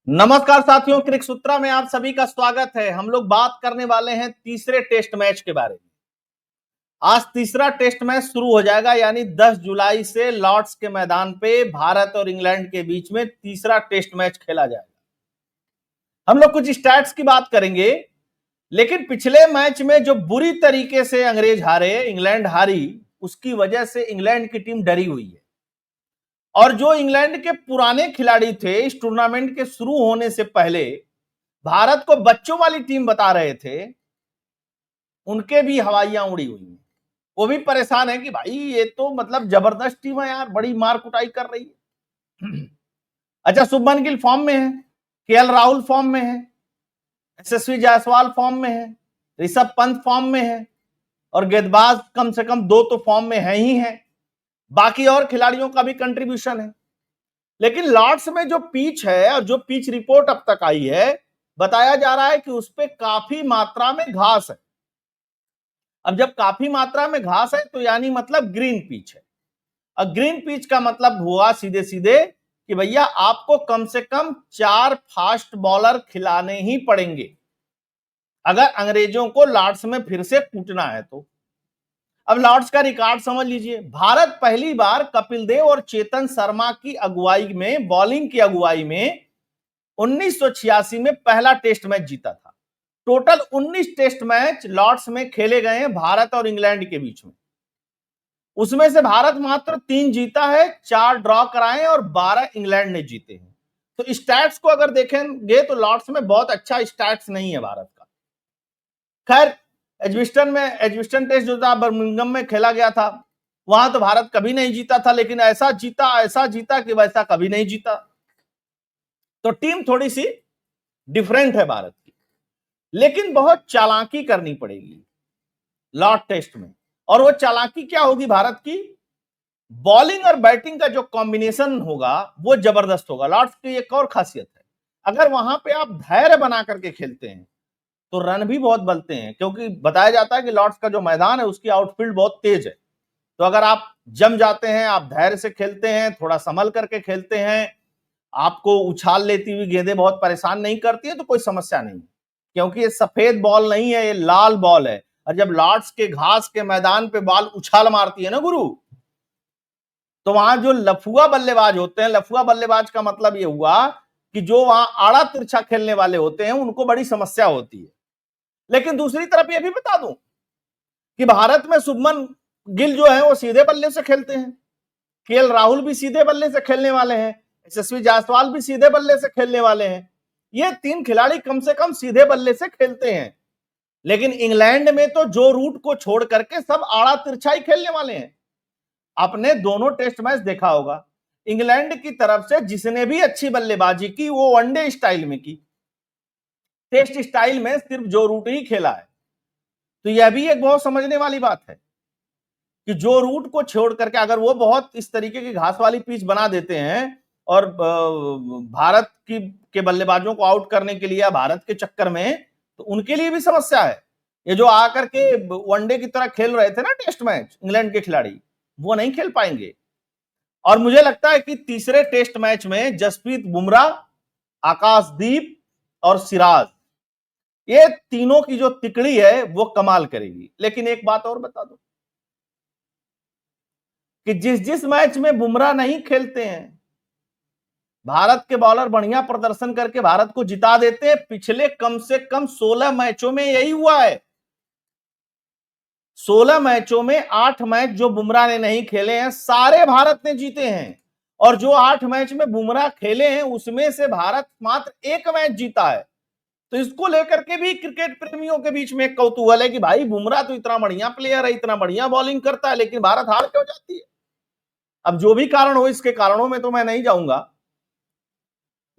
नमस्कार साथियों, क्रिक सूत्रा में आप सभी का स्वागत है। हम लोग बात करने वाले हैं तीसरे टेस्ट मैच के बारे में। आज तीसरा टेस्ट मैच शुरू हो जाएगा, यानी 10 जुलाई से लॉर्ड्स के मैदान पे भारत और इंग्लैंड के बीच में तीसरा टेस्ट मैच खेला जाएगा। हम लोग कुछ स्टैट्स की बात करेंगे, लेकिन पिछले मैच में जो बुरी तरीके से अंग्रेज हारे, इंग्लैंड हारी, उसकी वजह से इंग्लैंड की टीम डरी हुई है। और जो इंग्लैंड के पुराने खिलाड़ी थे, इस टूर्नामेंट के शुरू होने से पहले भारत को बच्चों वाली टीम बता रहे थे, उनके भी हवाइयां उड़ी हुई हैं। वो भी परेशान है कि भाई ये तो मतलब जबरदस्त टीम है यार, बड़ी मार कुटाई कर रही है। अच्छा, शुभमन गिल फॉर्म में है, केएल राहुल फॉर्म में है, यशस्वी जायसवाल फॉर्म में है, ऋषभ पंत फॉर्म में है, और गेंदबाज कम से कम 2 तो फॉर्म में है ही है। बाकी और खिलाड़ियों का भी कंट्रीब्यूशन है। लेकिन लॉर्ड्स में जो पिच है और जो पिच रिपोर्ट अब तक आई है, बताया जा रहा है कि उस पर काफी मात्रा में घास है। अब जब काफी मात्रा में घास है तो यानी मतलब ग्रीन पिच है। और ग्रीन पिच का मतलब हुआ सीधे सीधे कि भैया आपको कम से कम 4 फास्ट बॉलर खिलाने ही पड़ेंगे अगर अंग्रेजों को लॉर्ड्स में फिर से कूटना है तो। अब लॉर्ड्स का रिकॉर्ड समझ लीजिए। भारत पहली बार कपिल देव और चेतन शर्मा की अगुवाई में, बॉलिंग की अगुवाई में 1986 में पहला टेस्ट मैच जीता था। टोटल 19 टेस्ट मैच लॉर्ड्स में खेले गए हैं भारत और इंग्लैंड के बीच में। उसमें से भारत मात्र 3 जीता है, 4 ड्रॉ कराए और 12 इंग्लैंड ने जीते हैं। तो स्टैट्स को अगर देखेंगे तो लॉर्ड्स में बहुत अच्छा स्टैट्स नहीं है भारत का। खैर, एजविस्टन टेस्ट जो था बर्मिंघम में खेला गया था, वहां तो भारत कभी नहीं जीता था, लेकिन ऐसा जीता कि वैसा कभी नहीं जीता। तो टीम थोड़ी सी डिफरेंट है भारत की, लेकिन बहुत चालाकी करनी पड़ेगी लॉर्ड टेस्ट में। और वो चालाकी क्या होगी भारत की? बॉलिंग और बैटिंग का जो कॉम्बिनेशन होगा वो जबरदस्त होगा। लॉर्ड्स की एक और खासियत है, अगर वहां पे आप धैर्य बना करके खेलते हैं तो रन भी बहुत बनते हैं, क्योंकि बताया जाता है कि लॉर्ड्स का जो मैदान है उसकी आउटफील्ड बहुत तेज है। तो अगर आप जम जाते हैं, आप धैर्य से खेलते हैं, थोड़ा संभल करके खेलते हैं, आपको उछाल लेती हुई गेंदें बहुत परेशान नहीं करती है, तो कोई समस्या नहीं, क्योंकि ये सफेद बॉल नहीं है, ये लाल बॉल है। और जब लॉर्ड्स के घास के मैदान पे बॉल उछाल मारती है ना गुरु, तो वहां जो लफुआ बल्लेबाज होते हैं, लफुआ बल्लेबाज का मतलब ये हुआ कि जो वहां आड़ा तिरछा खेलने वाले होते हैं उनको बड़ी समस्या होती है। लेकिन दूसरी तरफ ये भी बता दूं कि भारत में शुभमन गिल जो है वो सीधे बल्ले से खेलते हैं, केएल राहुल भी सीधे बल्ले से खेलने वाले हैं, यशस्वी जायसवाल भी सीधे बल्ले से खेलने वाले हैं। ये 3 खिलाड़ी कम से कम सीधे बल्ले से खेलते हैं। लेकिन इंग्लैंड में तो जो रूट को छोड़ करके सब आड़ा तिरछा ही खेलने वाले हैं। आपने दोनों टेस्ट मैच देखा होगा, इंग्लैंड की तरफ से जिसने भी अच्छी बल्लेबाजी की वो वनडे स्टाइल में की, टेस्ट स्टाइल में सिर्फ जो रूट ही खेला है। तो यह भी एक बहुत समझने वाली बात है कि जो रूट को छोड़ करके अगर वो बहुत इस तरीके की घास वाली पिच बना देते हैं और भारत की के बल्लेबाजों को आउट करने के लिए या भारत के चक्कर में, तो उनके लिए भी समस्या है। ये जो आकर के वनडे की तरह खेल रहे थे ना टेस्ट मैच, इंग्लैंड के खिलाड़ी वो नहीं खेल पाएंगे। और मुझे लगता है कि तीसरे टेस्ट मैच में जसप्रीत बुमराह, आकाशदीप और सिराज, ये तीनों की जो तिकड़ी है वो कमाल करेगी। लेकिन एक बात और बता दो कि जिस जिस मैच में बुमराह नहीं खेलते हैं, भारत के बॉलर बढ़िया प्रदर्शन करके भारत को जिता देते हैं। पिछले कम से कम 16 मैचों में यही हुआ है। 16 मैचों में 8 मैच जो बुमराह ने नहीं खेले हैं सारे भारत ने जीते हैं। और जो 8 मैच में बुमराह खेले हैं उसमें से भारत मात्र 1 मैच जीता है। तो इसको लेकर के भी क्रिकेट प्रेमियों के बीच में एक कौतूहल है कि भाई बुमराह तो इतना बढ़िया प्लेयर है, इतना बढ़िया बॉलिंग करता है, लेकिन भारत हार क्यों जाती है? अब जो भी कारण हो, इसके कारणों में तो मैं नहीं जाऊंगा,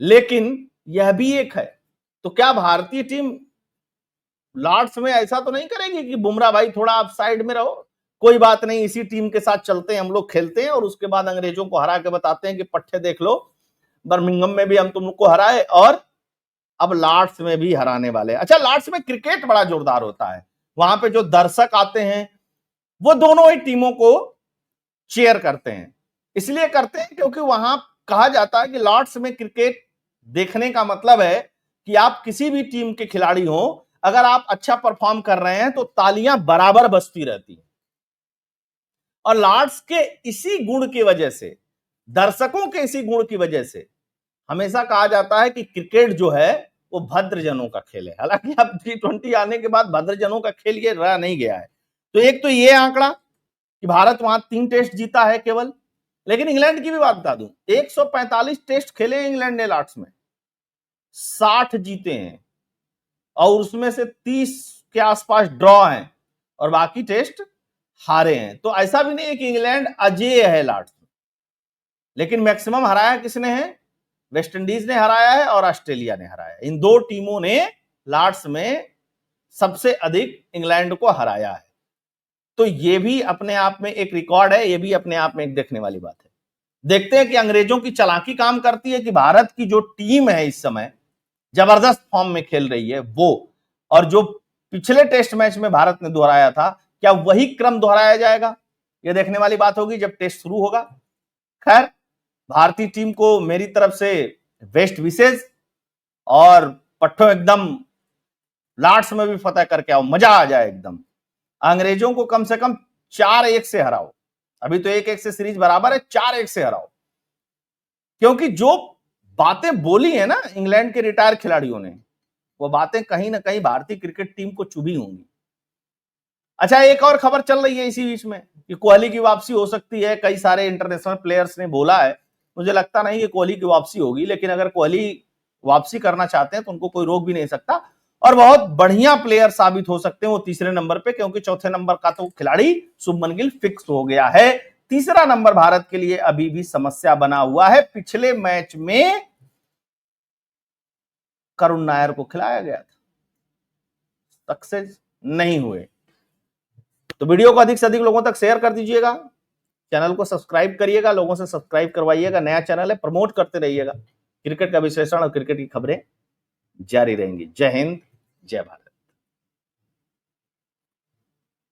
लेकिन यह भी एक है। तो क्या भारतीय टीम लॉर्ड्स में ऐसा तो नहीं करेगी कि बुमराह भाई थोड़ा आप साइड में रहो, कोई बात नहीं, इसी टीम के साथ चलते हैं, हम लोग खेलते हैं और उसके बाद अंग्रेजों को हरा के बताते हैं कि पट्टे देख लो, बर्मिंघम में भी हम तुम लोग को हराए और अब लॉर्ड्स में भी हराने वाले हैं। अच्छा, लॉर्ड्स में क्रिकेट बड़ा जोरदार होता है। वहां पे जो दर्शक आते हैं वो दोनों ही टीमों को चीयर करते हैं। इसलिए करते हैं क्योंकि वहां कहा जाता है कि लॉर्ड्स में क्रिकेट देखने का मतलब है कि आप किसी भी टीम के खिलाड़ी हो, अगर आप अच्छा परफॉर्म कर रहे हैं तो तालियां बराबर बजती रहती हैं। और लॉर्ड्स के इसी गुण की वजह से, दर्शकों के इसी गुण की वजह से हमेशा कहा जाता है कि क्रिकेट जो है वो भद्रजनों का खेल है। हालांकि अब T20 आने के बाद भद्रजनों का खेल ये रह नहीं गया है। तो एक तो ये आंकड़ा कि भारत वहां 3 टेस्ट जीता है केवल, लेकिन इंग्लैंड की भी बात बता दूं, 145 टेस्ट खेले इंग्लैंड ने लॉर्ड्स में, 60 जीते हैं और उसमें से 30 के आसपास ड्रॉ हैं और बाकी टेस्ट हारे हैं। तो ऐसा भी नहीं है कि इंग्लैंड अजेय है लॉर्ड्स में, लेकिन मैक्सिमम हराया किसने है? वेस्ट इंडीज ने हराया है और ऑस्ट्रेलिया ने हराया है। इन दो टीमों ने लॉर्ड्स में सबसे अधिक इंग्लैंड को हराया है। तो ये भी अपने आप में एक रिकॉर्ड है, ये भी अपने आप में एक देखने वाली बात है। देखते हैं कि अंग्रेजों की चालाकी काम करती है कि भारत की जो टीम है इस समय जबरदस्त फॉर्म में खेल रही है वो, और जो पिछले टेस्ट मैच में भारत ने दोहराया था, क्या वही क्रम दोहराया जाएगा? यह देखने वाली बात होगी जब टेस्ट शुरू होगा। खैर, भारतीय टीम को मेरी तरफ से बेस्ट विशेष, और पट्टो एकदम लॉर्ड्स में भी फतह करके आओ, मजा आ जाए एकदम। अंग्रेजों को कम से कम 4-1 से हराओ। अभी तो 1-1 से सीरीज बराबर है, 4-1 से हराओ। क्योंकि जो बातें बोली है ना इंग्लैंड के रिटायर खिलाड़ियों ने, वो बातें कहीं ना कहीं भारतीय क्रिकेट टीम को चुभी होंगी। अच्छा, एक और खबर चल रही है इसी बीच में कि कोहली की वापसी हो सकती है। कई सारे इंटरनेशनल प्लेयर्स ने बोला है। मुझे लगता नहीं कि कोहली की वापसी होगी, लेकिन अगर कोहली वापसी करना चाहते हैं तो उनको कोई रोक भी नहीं सकता, और बहुत बढ़िया प्लेयर साबित हो सकते हैं वो तीसरे नंबर पे, क्योंकि चौथे नंबर का तो खिलाड़ी शुभमन गिल फिक्स हो गया है। तीसरा नंबर भारत के लिए अभी भी समस्या बना हुआ है। पिछले मैच में करुण नायर को खिलाया गया था, सक्सेस नहीं हुए। तो वीडियो को अधिक से अधिक लोगों तक शेयर कर दीजिएगा, चैनल को सब्सक्राइब करिएगा, लोगों से सब्सक्राइब करवाइएगा। नया चैनल है, प्रमोट करते रहिएगा। क्रिकेट का विश्लेषण और क्रिकेट की खबरें जारी रहेंगी। जय हिंद, जय भारत।